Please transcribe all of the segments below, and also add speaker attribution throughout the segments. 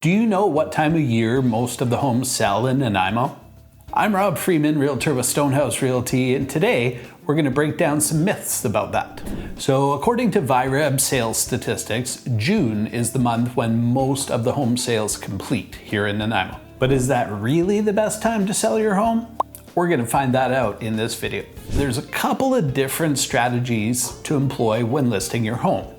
Speaker 1: Do you know what time of year most of the homes sell in Nanaimo? I'm Rob Freeman, Realtor with Stonehouse Realty, and today we're going to break down some myths about that. So according to VIREB sales statistics, June is the month when most of the home sales complete here in Nanaimo. But is that really the best time to sell your home? We're going to find that out in this video. There's a couple of different strategies to employ when listing your home.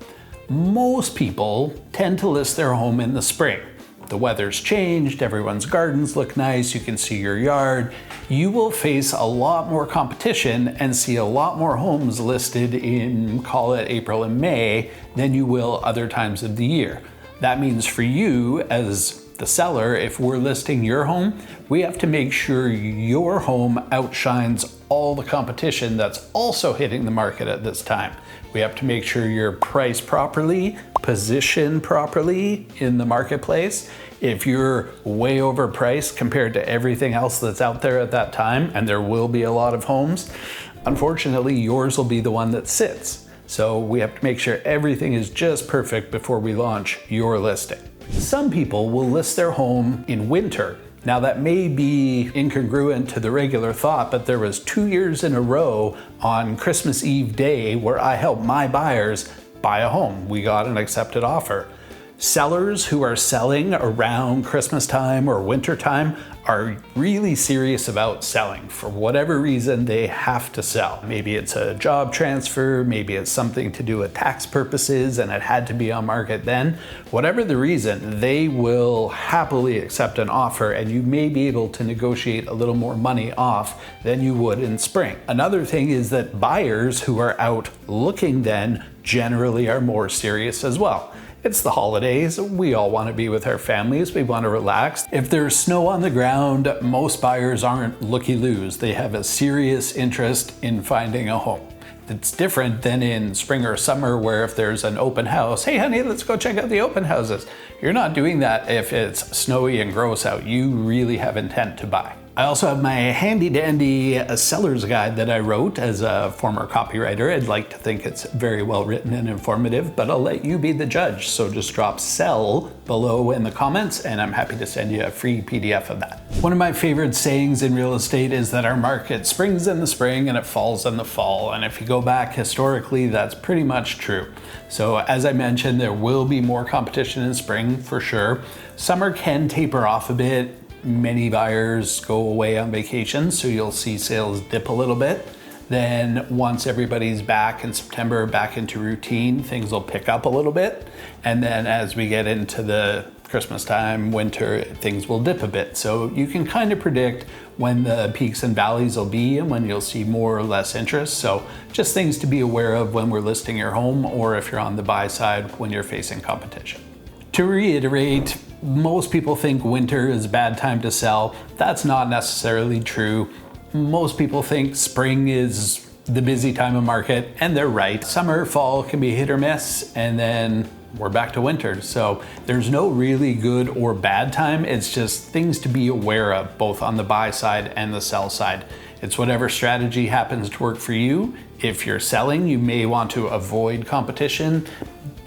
Speaker 1: Most people tend to list their home in the spring. The weather's changed, everyone's gardens look nice, you can see your yard. You will face a lot more competition and see a lot more homes listed in, call it April and May, than you will other times of the year. That means for you as the seller, if we're listing your home, we have to make sure your home outshines all the competition that's also hitting the market at this time. We have to make sure you're priced properly, positioned properly in the marketplace. If you're way overpriced compared to everything else that's out there at that time, and there will be a lot of homes, unfortunately yours will be the one that sits. So we have to make sure everything is just perfect before we launch your listing. Some people will list their home in winter. Now that may be incongruent to the regular thought, but there was 2 years in a row on Christmas Eve day where I helped my buyers buy a home. We got an accepted offer. Sellers who are selling around Christmas time or winter time are really serious about selling. For whatever reason, they have to sell. Maybe it's a job transfer, maybe it's something to do with tax purposes and it had to be on market then. Whatever the reason, they will happily accept an offer and you may be able to negotiate a little more money off than you would in spring. Another thing is that buyers who are out looking then generally are more serious as well. It's the holidays, we all want to be with our families, we want to relax. If there's snow on the ground, most buyers aren't looky-loos. They have a serious interest in finding a home. It's different than in spring or summer where if there's an open house, hey honey, let's go check out the open houses. You're not doing that if it's snowy and gross out. You really have intent to buy. I also have my handy dandy seller's guide that I wrote as a former copywriter. I'd like to think it's very well written and informative, but I'll let you be the judge. So just drop sell below in the comments and I'm happy to send you a free PDF of that. One of my favorite sayings in real estate is that our market springs in the spring and it falls in the fall. And if you go back historically, that's pretty much true. So as I mentioned, there will be more competition in spring for sure. Summer can taper off a bit. Many buyers go away on vacation, so you'll see sales dip a little bit. Then once everybody's back in September, back into routine, things will pick up a little bit. And then as we get into the Christmas time, winter, things will dip a bit. So you can kind of predict when the peaks and valleys will be and when you'll see more or less interest. So just things to be aware of when we're listing your home or if you're on the buy side when you're facing competition. To reiterate, most people think winter is a bad time to sell. That's not necessarily true. Most people think spring is the busy time of market, and they're right. Summer, fall can be hit or miss, and then we're back to winter. So there's no really good or bad time. It's just things to be aware of, both on the buy side and the sell side. It's whatever strategy happens to work for you. If you're selling, you may want to avoid competition.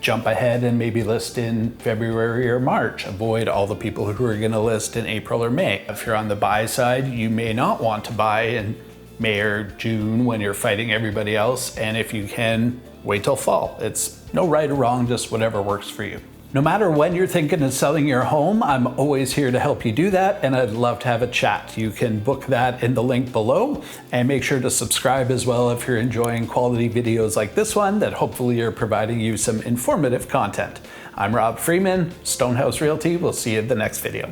Speaker 1: Jump ahead and maybe list in February or March. Avoid all the people who are gonna list in April or May. If you're on the buy side, you may not want to buy in May or June when you're fighting everybody else. And if you can, wait till fall. It's no right or wrong, just whatever works for you. No matter when you're thinking of selling your home, I'm always here to help you do that, and I'd love to have a chat. You can book that in the link below, and make sure to subscribe as well if you're enjoying quality videos like this one that hopefully are providing you some informative content. I'm Rob Freeman, Stonehouse Realty. We'll see you in the next video.